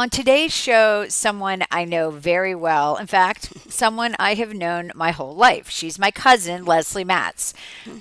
On today's show, someone I know very well. In fact, someone I have known my whole life. She's my cousin, Leslie Matz.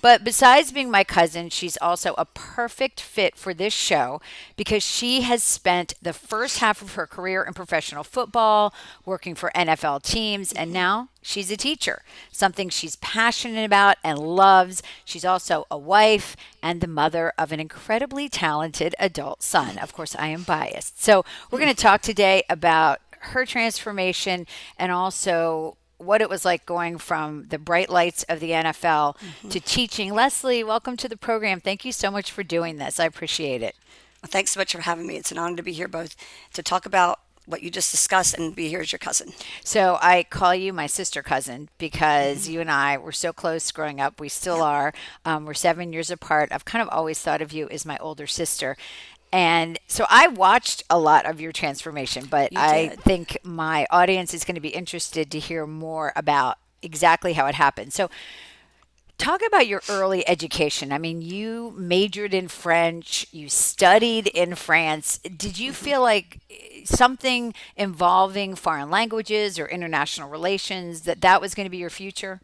But besides being my cousin, she's also a perfect fit for this show because she has spent the first half of her career in professional football, working for NFL teams, and now she's a teacher, something she's passionate about and loves. She's also a wife and the mother of an incredibly talented adult son. Of course, I am biased. So, we're going to talk today about her transformation and also what it was like going from the bright lights of the NFL to teaching. Leslie, welcome to the program. Thank you so much for doing this. I appreciate it. Well, thanks so much for having me. It's an honor to be here both to talk about what you just discussed and be here as your cousin. So I call you my sister cousin because you and I were so close growing up. We still Yeah, are. We're 7 years apart. I've kind of always thought of you as my older sister. And so I watched a lot of your transformation, but you I did. think my audience is going to be interested to hear more about exactly how it happened. So talk about your early education. I mean, you majored in French, you studied in France. Did you feel like something involving foreign languages or international relations that was going to be your future?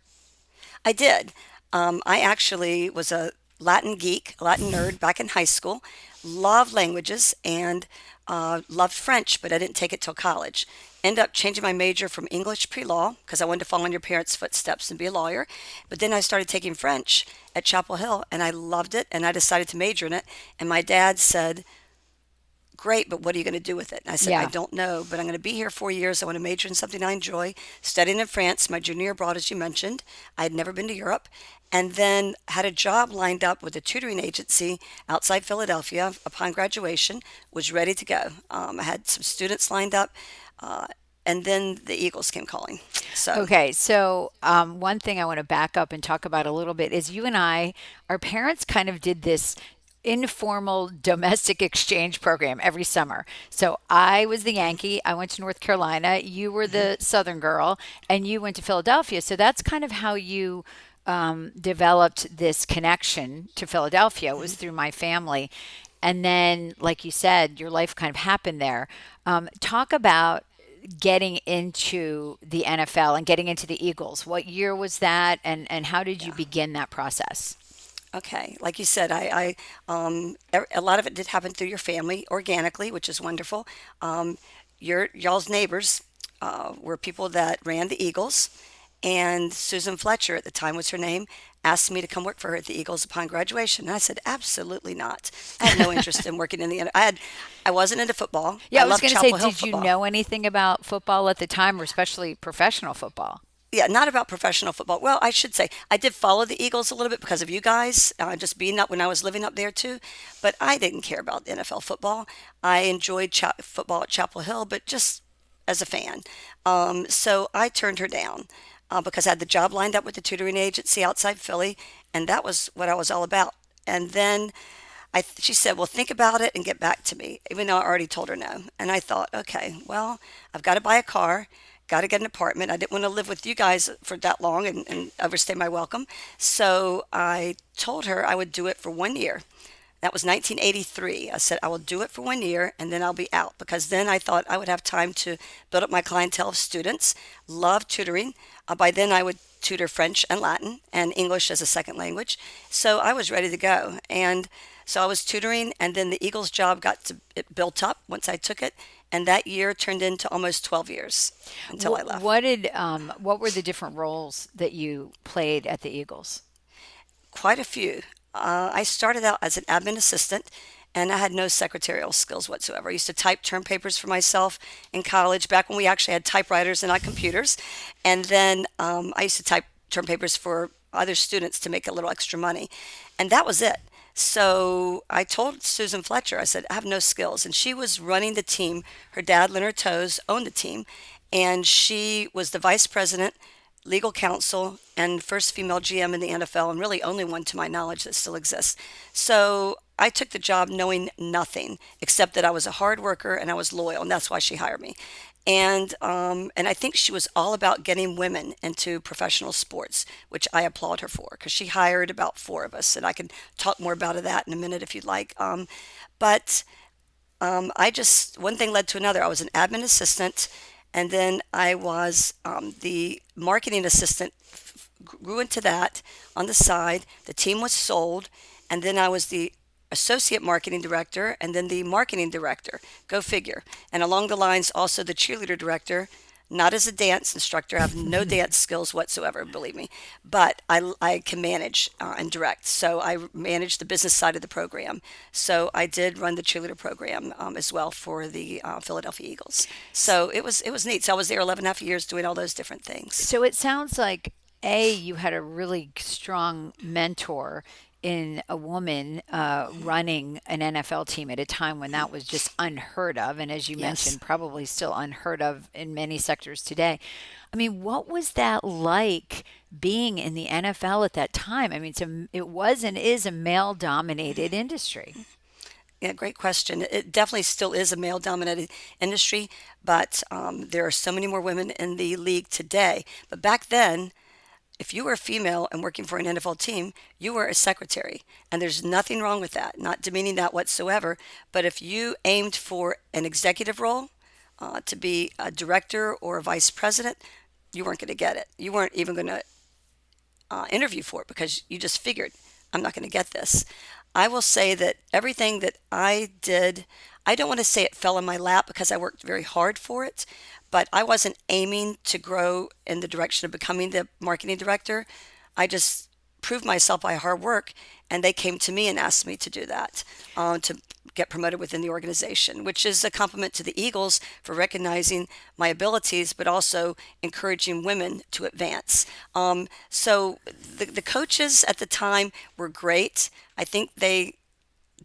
I did. I actually was a Latin geek, a Latin nerd back in high school. Loved languages and loved French, but I didn't take it till college. Ended up changing my major from English pre-law because I wanted to follow in your parents' footsteps and be a lawyer. But then I started taking French at Chapel Hill and I loved it and I decided to major in it. And my dad said, great, but what are you going to do with it? And I said, I Yeah. don't know, but I'm going to be here 4 years. I want to major in something I enjoy. Studying in France, my junior abroad, as you mentioned. I had never been to Europe. And then had a job lined up with a tutoring agency outside Philadelphia upon graduation, was ready to go. I had some students lined up, uh, and then the Eagles came calling. So, Okay, so one thing I want to back up and talk about a little bit is you and I, our parents kind of did this informal domestic exchange program every summer. So I was the Yankee, I went to North Carolina, you were the Southern girl, and you went to Philadelphia. So that's kind of how you developed this connection to Philadelphia, was through my family. And then, like you said, your life kind of happened there. Talk about getting into the NFL and getting into the Eagles. What year was that, and how did you yeah. begin that process? Okay, like you said, a lot of it did happen through your family organically, which is wonderful. Y'all's neighbors were people that ran the Eagles, and Susan Fletcher at the time was her name, asked me to come work for her at the Eagles upon graduation. And I said, absolutely not. I had no interest in working in the. I wasn't into football. Yeah, I I was loved going to say, Chapel Hill did you football. know anything about football at the time, or especially professional football? Yeah, not about professional football. Well, I should say I did follow the Eagles a little bit because of you guys, just being up when I was living up there too. But I didn't care about NFL football. I enjoyed football at Chapel Hill, but just as a fan. So I turned her down because I had the job lined up with the tutoring agency outside Philly, and that was what I was all about. And then she said, "Well, think about it and get back to me," even though I already told her no. And I thought, okay, well, I've got to buy a car, got to get an apartment. I didn't want to live with you guys for that long and overstay my welcome. So I told her I would do it for 1 year. That was 1983. I said, I will do it for 1 year and then I'll be out because then I thought I would have time to build up my clientele of students, love tutoring. By then I would tutor French and Latin and English as a second language. So I was ready to go. And so I was tutoring and then the Eagles job it built up once I took it. And that year turned into almost 12 years until I left. What were the different roles that you played at the Eagles? Quite a few. I started out as an admin assistant and I had no secretarial skills whatsoever. I used to type term papers for myself in college back when we actually had typewriters and not computers. And then I used to type term papers for other students to make a little extra money. And that was it. So I told Susan Fletcher, I said, I have no skills. And she was running the team. Her dad, Leonard Tose, owned the team. And she was the vice president, legal counsel, and first female GM in the NFL, and really only one to my knowledge that still exists. So I took the job knowing nothing except that I was a hard worker and I was loyal, and that's why she hired me. And I think she was all about getting women into professional sports, which I applaud her for because she hired about four of us, and I can talk more about that in a minute if you'd like. But I just, one thing led to another. I was an admin assistant, and then I was the marketing assistant, grew into that on the side. The team was sold, and then I was the associate marketing director and then the marketing director. Go figure. And along the lines, also the cheerleader director. Not as a dance instructor, I have no dance skills whatsoever, believe me, but I can manage and direct. So I manage the business side of the program. So I did run the cheerleader program as well for the Philadelphia Eagles. So it was neat. So I was there 11 and a half years doing all those different things. So it sounds like you had a really strong mentor in a woman running an NFL team at a time when that was just unheard of, and as you Yes. mentioned, probably still unheard of in many sectors today. I mean, what was that like being in the NFL at that time? I mean, it was and is a male-dominated industry. Yeah, great question. It definitely still is a male dominated industry, but there are so many more women in the league today. But back then, if you were a female and working for an NFL team, you were a secretary. And there's nothing wrong with that, not demeaning that whatsoever. But if you aimed for an executive role, to be a director or a vice president, you weren't going to get it. You weren't even going to interview for it because you just figured, I'm not going to get this. I will say that everything that I did, I don't want to say it fell in my lap because I worked very hard for it, but I wasn't aiming to grow in the direction of becoming the marketing director. I just proved myself by hard work, and they came to me and asked me to do that, to get promoted within the organization, which is a compliment to the Eagles for recognizing my abilities, but also encouraging women to advance. So the coaches at the time were great. I think they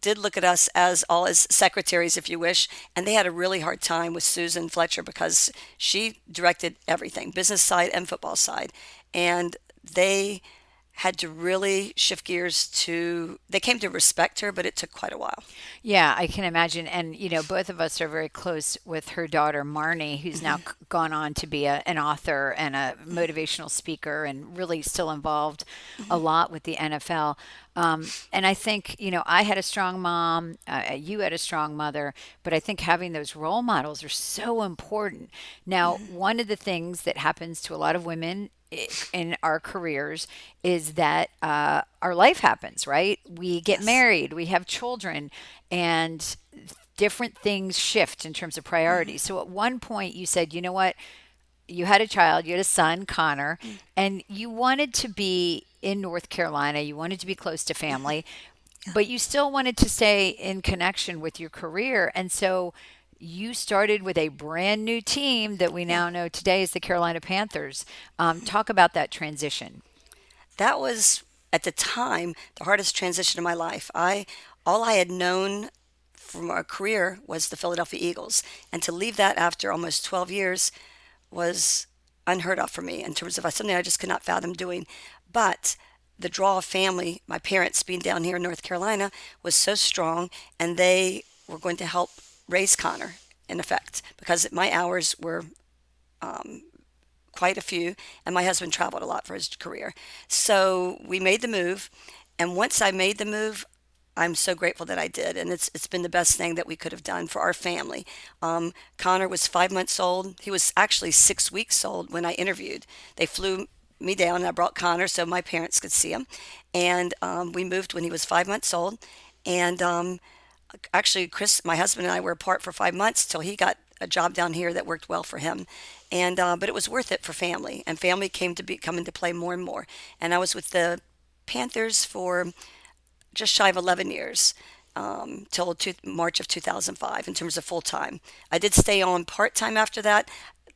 did look at us as all as secretaries, if you wish, and they had a really hard time with Susan Fletcher because she directed everything, business side and football side, and they had to really shift gears to, they came to respect her, but it took quite a while. Yeah, I can imagine. And, both of us are very close with her daughter, Marnie, who's now gone on to be an author and a motivational speaker and really still involved a lot with the NFL. And I think, I had a strong mom, you had a strong mother, but I think having those role models are so important. Now, one of the things that happens to a lot of women in our careers is that our life happens, right? We get Yes. married, we have children, and different things shift in terms of priorities. So at one point, you said, you know what? You had a child, you had a son, Connor, and you wanted to be in North Carolina, you wanted to be close to family, but you still wanted to stay in connection with your career. And so you started with a brand new team that we Yeah. now know today is the Carolina Panthers. Talk about that transition. That was at the time the hardest transition in my life. I All I had known from our career was the Philadelphia Eagles, and to leave that after almost 12 years was unheard of for me in terms of something I just could not fathom doing. But the draw of family, my parents being down here in North Carolina, was so strong, and they were going to help raise Connor in effect because my hours were quite a few, and my husband traveled a lot for his career. So we made the move, and once I made the move, I'm so grateful that I did, and it's been the best thing that we could have done for our family. Connor was 5 months old. He was actually 6 weeks old when I interviewed. They flew me down, and I brought Connor so my parents could see him, and we moved when he was 5 months old, and actually Chris, my husband, and I were apart for 5 months till he got a job down here that worked well for him, and but it was worth it for family, and family came to be come into play more and more. And I was with the Panthers for just shy of 11 years, till March of 2005 in terms of full time. I did stay on part time after that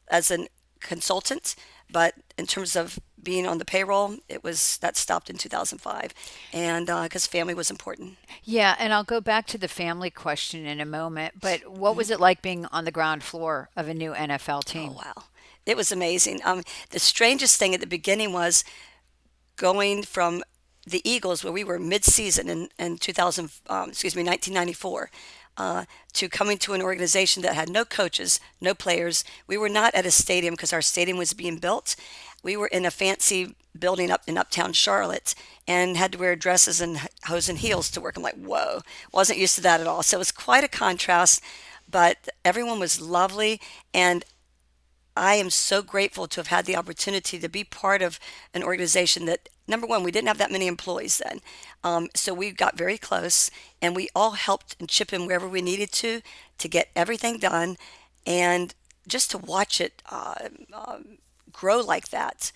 as a consultant, but in terms of being on the payroll, it was that stopped in 2005, and because family was important. Yeah, and I'll go back to the family question in a moment, but what was it like being on the ground floor of a new NFL Oh team? wow, it was amazing. The strangest thing at the beginning was going from the Eagles, where we were mid-season in 2000, excuse me, 1994, to coming to an organization that had no coaches, no players. We were not at a stadium because our stadium was being built. We were in a fancy building up in uptown Charlotte and had to wear dresses and hose and heels to work. I'm like, whoa, wasn't used to that at all. So it was quite a contrast, but everyone was lovely. And I am so grateful to have had the opportunity to be part of an organization that, number one, we didn't have that many employees then. So we got very close and we all helped and chip in wherever we needed to get everything done. And just to watch it grow like that,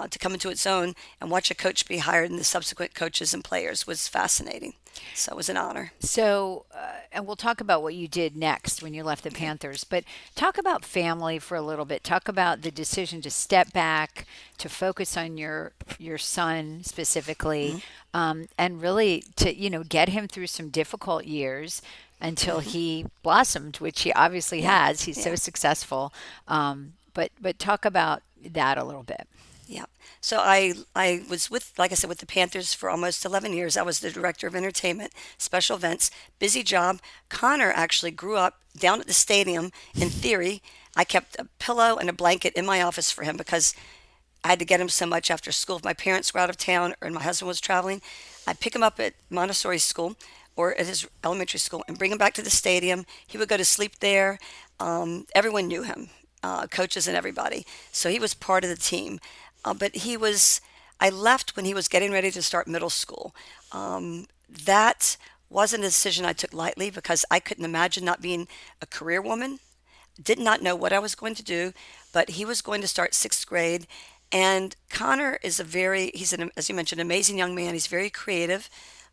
to come into its own and watch a coach be hired and the subsequent coaches and players was fascinating. So it was an honor. So, and we'll talk about what you did next when you left the Panthers, but talk about family for a little bit. Talk about the decision to step back, to focus on your son specifically, and really to get him through some difficult years until he blossomed, which he obviously has. He's so Yeah. successful. But talk about that a little bit. Yeah. So I was with, like I said, with the Panthers for almost 11 years. I was the director of entertainment, special events, busy job. Connor actually grew up down at the stadium. In theory, I kept a pillow and a blanket in my office for him because I had to get him so much after school. If my parents were out of town or my husband was traveling, I'd pick him up at Montessori school or at his elementary school and bring him back to the stadium. He would go to sleep there. Everyone knew him, coaches and everybody. So he was part of the team. But I left when he was getting ready to start middle school. That wasn't a decision I took lightly because I couldn't imagine not being a career woman. Did not know what I was going to do, but he was going to start sixth grade. And Connor is as you mentioned, amazing young man. He's very creative.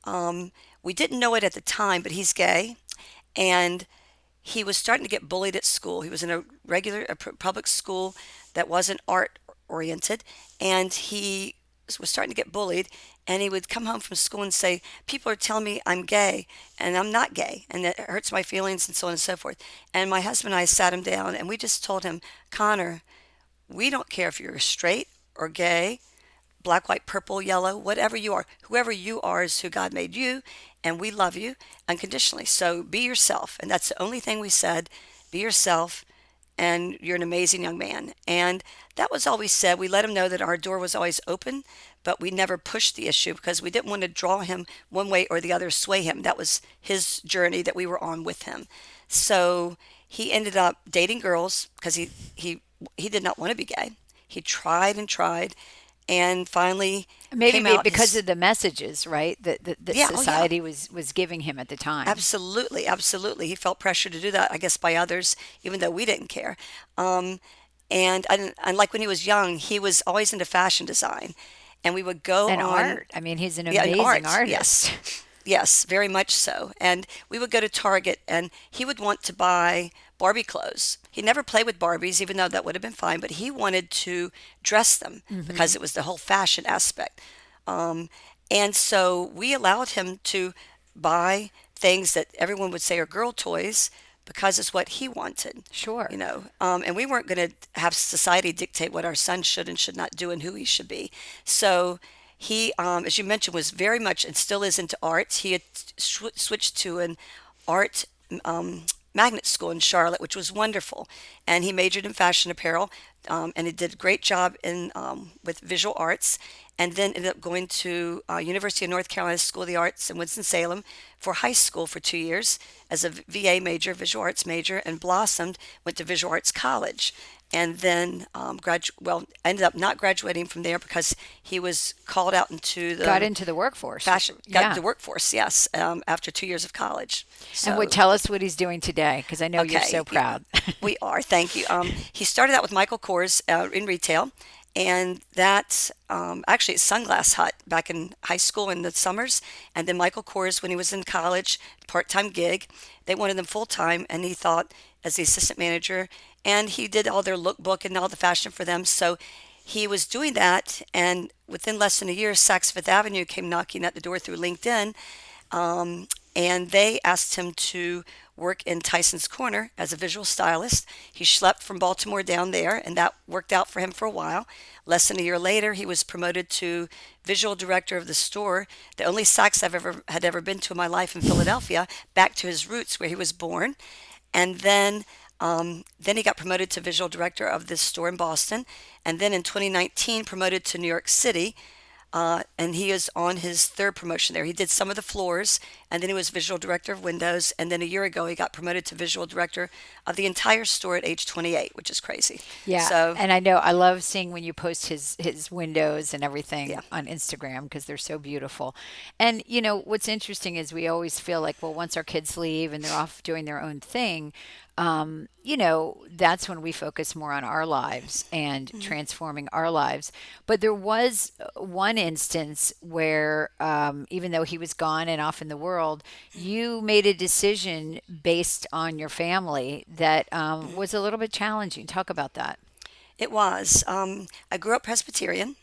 We didn't know it at the time, but he's gay. And he was starting to get bullied at school. He was in a public school that wasn't art oriented, and he was starting to get bullied. And he would come home from school and say, "People are telling me I'm gay, and I'm not gay, and it hurts my feelings," and so on and so forth. And my husband and I sat him down, and we just told him, "Connor, we don't care if you're straight or gay, black, white, purple, yellow, whatever you are. Whoever you are is who God made you, and we love you unconditionally. So be yourself." And that's the only thing we said. Be yourself, and you're an amazing young man. And that was all we said. We let him know that our door was always open, but we never pushed the issue because we didn't want to draw him one way or the other, sway him. That was his journey that we were on with him. So he ended up dating girls because he did not want to be gay. He tried and tried and finally Maybe came out because of the messages, right? That yeah, oh yeah, society was giving him at the time. absolutely, absolutely. He felt pressure to do that, I guess, by others, even though we didn't care. And like when he was young, he was always into fashion design, and we would go And on. art. I mean, he's an Yeah, in amazing art, artist. yes. Yes, very much so. And we would go to Target and he would want to buy Barbie clothes. He never played with Barbies, even though that would have been fine, but he wanted to dress them because it was the whole fashion aspect. Um, and so we allowed him to buy things that everyone would say are girl toys because it's what he wanted, Sure. and we weren't going to have society dictate what our son should and should not do and who he should be. So he, as you mentioned, was very much and still is into arts. He had switched to an art magnet school in Charlotte, which was wonderful, and he majored in fashion apparel, and he did a great job in with visual arts, and then ended up going to University of North Carolina School of the Arts in Winston-Salem for high school for 2 years as a VA major, visual arts major, and blossomed, went to visual arts college, and then ended up not graduating from there because he was called out into Got the into the workforce. got Yeah. into the workforce, yes, after 2 years of college. And would So, tell us what he's doing today, because I know you're okay, so proud. we are. Thank you. He started out with Michael Kors in retail, and that actually at Sunglass Hut back in high school in the summers, and then Michael Kors when he was in college, part-time gig. They wanted him full-time, and he thought as the assistant manager, and he did all their lookbook and all the fashion for them. So he was doing that, and within less than a year, Saks Fifth Avenue came knocking at the door through LinkedIn, and they asked him to work in Tyson's Corner as a visual stylist. He schlepped from Baltimore down there, and that worked out for him for a while. Less than a year later, he was promoted to visual director of the store, the only Saks had ever been to in my life in Philadelphia, back to his roots where he was born. And then he got promoted to visual director of this store in Boston, and then in 2019 promoted to New York City, and he is on his third promotion there. He did some of the floors, and then he was visual director of windows. And then a year ago, he got promoted to visual director of the entire store at age 28, which is crazy. Yeah, So, and I know I love seeing when you post his windows and yeah. everything on Instagram because they're so beautiful. And you know what's interesting is we always feel like, well, once our kids leave and they're off doing their own thing, you know, that's when we focus more on our lives and transforming our lives. But there was one instance where, even though he was gone and off in the world, you made a decision based on your family that was a little bit challenging. Talk about that. It was. I grew up Presbyterian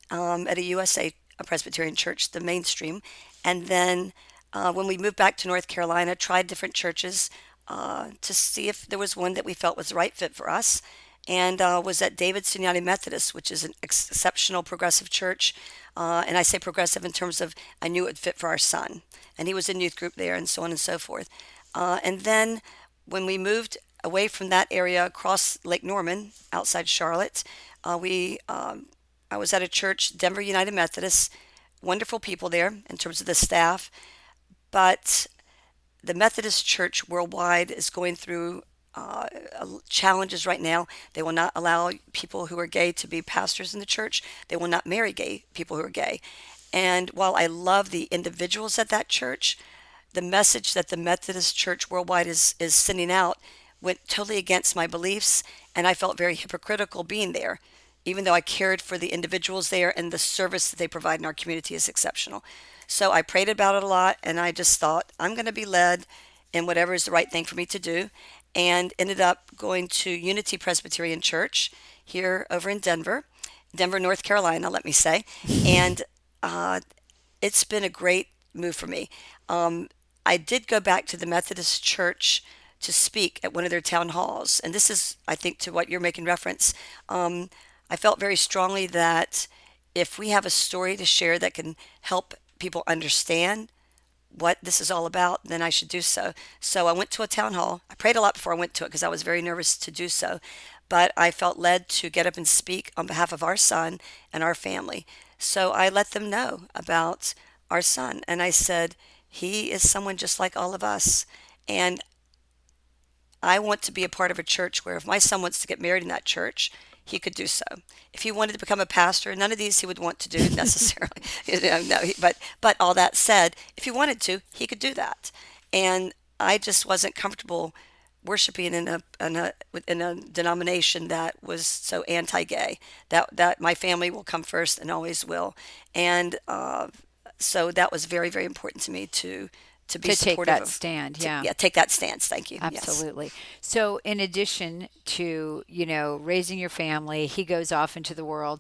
at a USA a Presbyterian church, the mainstream. And then when we moved back to North Carolina, tried different churches to see if there was one that we felt was the right fit for us. And was at Davidson United Methodist, which is an exceptional progressive church. And I say progressive in terms of I knew it would fit for our son. And he was in youth group there and so on and so forth. And then when we moved away from that area across Lake Norman outside Charlotte, we I was at a church, Denver United Methodist, wonderful people there in terms of the staff, but the Methodist Church worldwide is going through challenges right now. They will not allow people who are gay to be pastors in the church. They will not marry gay people who are gay. And while I love the individuals at that church, the message that the Methodist Church worldwide is sending out went totally against my beliefs, and I felt very hypocritical being there, even though I cared for the individuals there and the service that they provide in our community is exceptional. So I prayed about it a lot, and I just thought, I'm going to be led in whatever is the right thing for me to do, and ended up going to Unity Presbyterian Church here over in Denver, North Carolina, let me say. And it's been a great move for me. I did go back to the Methodist Church to speak at one of their town halls. And this is, I think, to what you're making reference. I felt very strongly that if we have a story to share that can help people understand what this is all about, then I should do so. So I went to a town hall. I prayed a lot before I went to it because I was very nervous to do so. But I felt led to get up and speak on behalf of our son and our family. So I let them know about our son. And I said, he is someone just like all of us. And I want to be a part of a church where if my son wants to get married in that church, he could do so. If he wanted to become a pastor, none of these he would want to do necessarily. No, but all that said, if he wanted to, he could do that. And I just wasn't comfortable worshiping in a denomination that was so anti-gay. That my family will come first and always will. And so that was very, very important to me to be To take supportive that of. stand, yeah. Yeah, take that stance. Thank you. Yes. Absolutely. So, in addition to, you know, raising your family, he goes off into the world.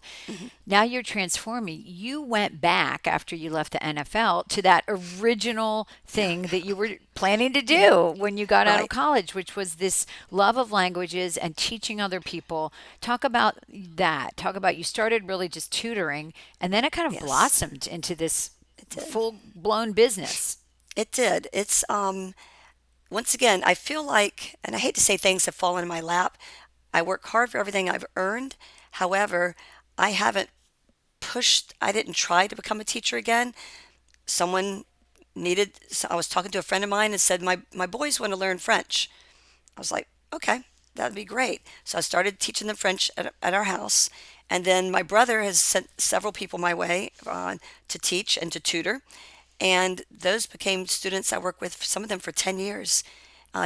Now you're transforming. You went back after you left the NFL to that original thing that you were planning to do when you got out of Right. college, which was this love of languages and teaching other people. Talk about that. Talk about you started really just tutoring, and then it kind of Yes, blossomed into this it did. full blown business. It did. It's once again, I feel like, and I hate to say things have fallen in my lap. I work hard for everything I've earned. However, I haven't pushed. I didn't try to become a teacher again. Someone needed. So I was talking to a friend of mine and said, my boys want to learn French. I was like, okay, that'd be great. So I started teaching them French at our house. And then my brother has sent several people my way to teach and to tutor. And those became students I work with, some of them for 10 years,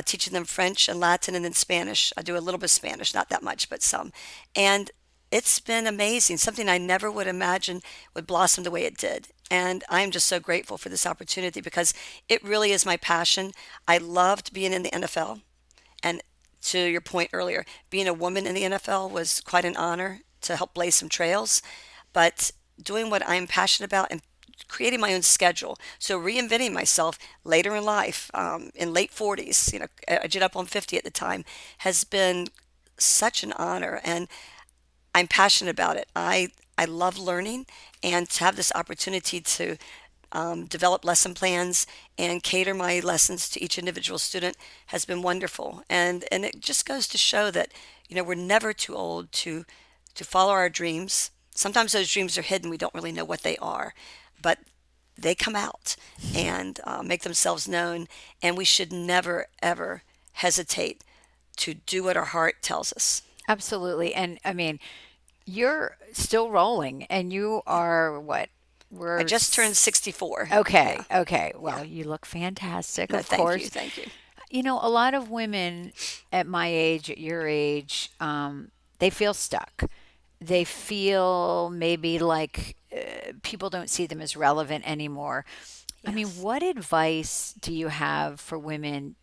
teaching them French and Latin and then Spanish. I do a little bit of Spanish, not that much, but some. And it's been amazing, something I never would imagine would blossom the way it did. And I'm just so grateful for this opportunity because it really is my passion. I loved being in the NFL. And to your point earlier, being a woman in the NFL was quite an honor to help blaze some trails. But doing what I'm passionate about and creating my own schedule, so reinventing myself later in life, in late 40s, you know, I did up on 50 at the time, has been such an honor. And I'm passionate about it. I love learning, and to have this opportunity to develop lesson plans and cater my lessons to each individual student has been wonderful. And it just goes to show that, you know, we're never too old to follow our dreams, Sometimes those dreams are hidden. We don't really know what they are, but they come out and make themselves known. And we should never, ever hesitate to do what our heart tells us. Absolutely. And I mean, you're still rolling and you Yeah. are what? I We're just turned 64. okay. Yeah. Okay. Yeah. Well, you look fantastic, No, of thank you. course. Thank you. You know, a lot of women at my age, at your age, they feel stuck. They feel maybe like people don't see them as relevant anymore. I mean, Yes. what advice do you have for women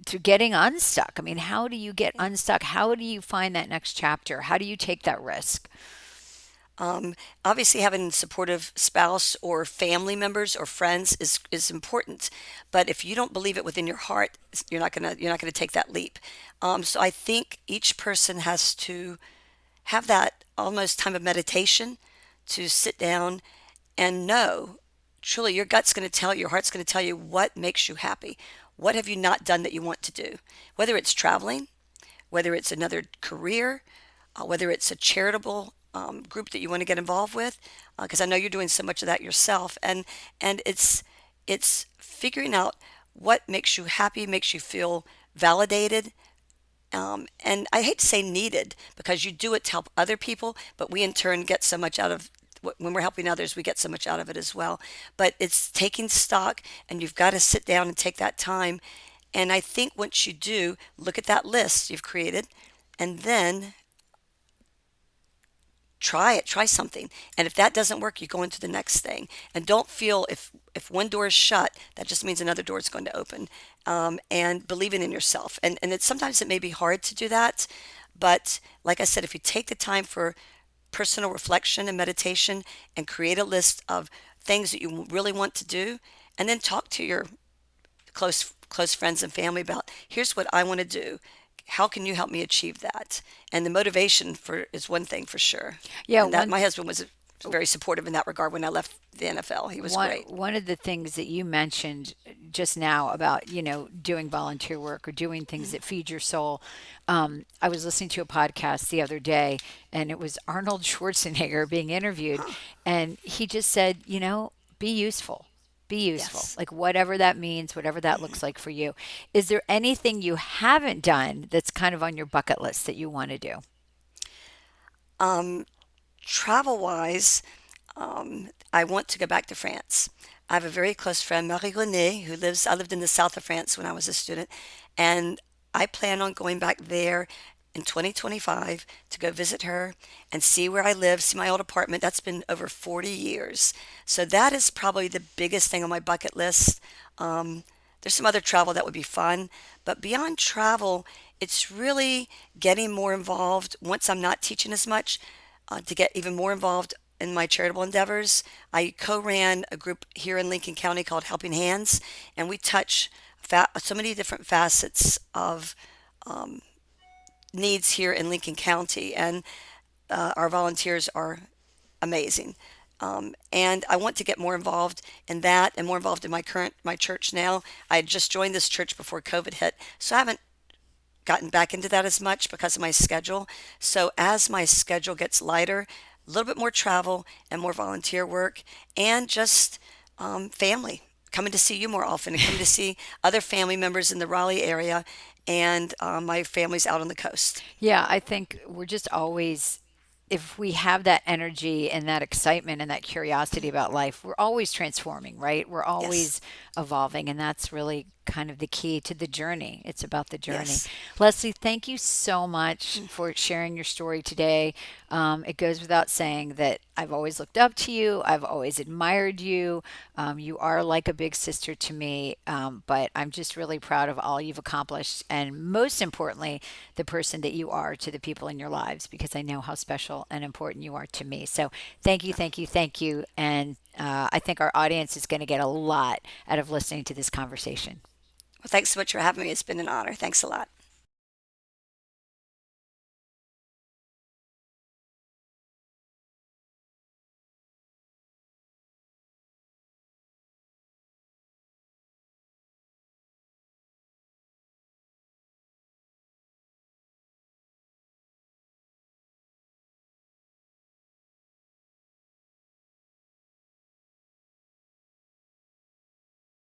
to getting unstuck? I mean, how do you get Yeah. unstuck? How do you find that next chapter? How do you take that risk? Um, Obviously, having a supportive spouse or family members or friends is important. But if you don't believe it within your heart, you're not gonna take that leap. So I think each person has to have that almost time of meditation to sit down and know truly your gut's going to tell you, your heart's going to tell you what makes you happy. What have you not done that you want to do? Whether it's traveling, whether it's another career, whether it's a charitable group that you want to get involved with, because I know you're doing so much of that yourself, and it's figuring out what makes you happy, makes you feel validated, and I hate to say needed because you do it to help other people, but we in turn get so much out of when we're helping others, we get so much out of it as well. But it's taking stock, and you've got to sit down and take that time. And I think once you do, look at that list you've created, and then try it, try something. And if that doesn't work, you go into the next thing. And don't feel if one door is shut, that just means another door is going to open. And believing in yourself. And it's sometimes it may be hard to do that, but like I said, if you take the time for personal reflection and meditation and create a list of things that you really want to do, and then talk to your close friends and family about here's what I want to do. How can you help me achieve that? And the motivation for is one thing for sure. Yeah, And that one my husband was very supportive in that regard when I left the NFL. He was one great. one of the things that you mentioned just now about doing volunteer work or doing things that feed your soul. I was listening to a podcast the other day, and it was Arnold Schwarzenegger being interviewed, Huh. and he just said, be useful. Be useful, Yes. like whatever that means, whatever that looks like for you. Is there anything you haven't done that's kind of on your bucket list that you want to do? Um, Travel wise, I want to go back to France. I have a very close friend, Marie Renee, I lived in the south of France when I was a student, and I plan on going back there in 2025 to go visit her and see where I live, see my old apartment. That's been over 40 years. So that is probably the biggest thing on my bucket list. There's some other travel that would be fun, but beyond travel, it's really getting more involved once I'm not teaching as much, to get even more involved in my charitable endeavors. I co-ran a group here in Lincoln County called Helping Hands, and we touch so many different facets of needs here in Lincoln County, and our volunteers are amazing. And I want to get more involved in that and more involved in my church now. I had just joined this church before COVID hit, so I haven't gotten back into that as much because of my schedule. So as my schedule gets lighter, a little bit more travel and more volunteer work, and just family coming to see you more often and coming to see other family members in the Raleigh area, and my family's out on the coast. Yeah, I think we're just always, if we have that energy and that excitement and that curiosity about life, we're always transforming, right? We're Yes, always evolving. And that's really kind of the key to the journey. It's about the journey. yes. Leslie, thank you so much for sharing your story today. It goes without saying that I've always looked up to you, I've always admired you. You are like a big sister to me, but I'm just really proud of all you've accomplished. And most importantly, the person that you are to the people in your lives, because I know how special and important you are to me. So thank you, thank you, thank you. And I think our audience is going to get a lot out of listening to this conversation. Well, thanks so much for having me. It's been an honor. Thanks a lot.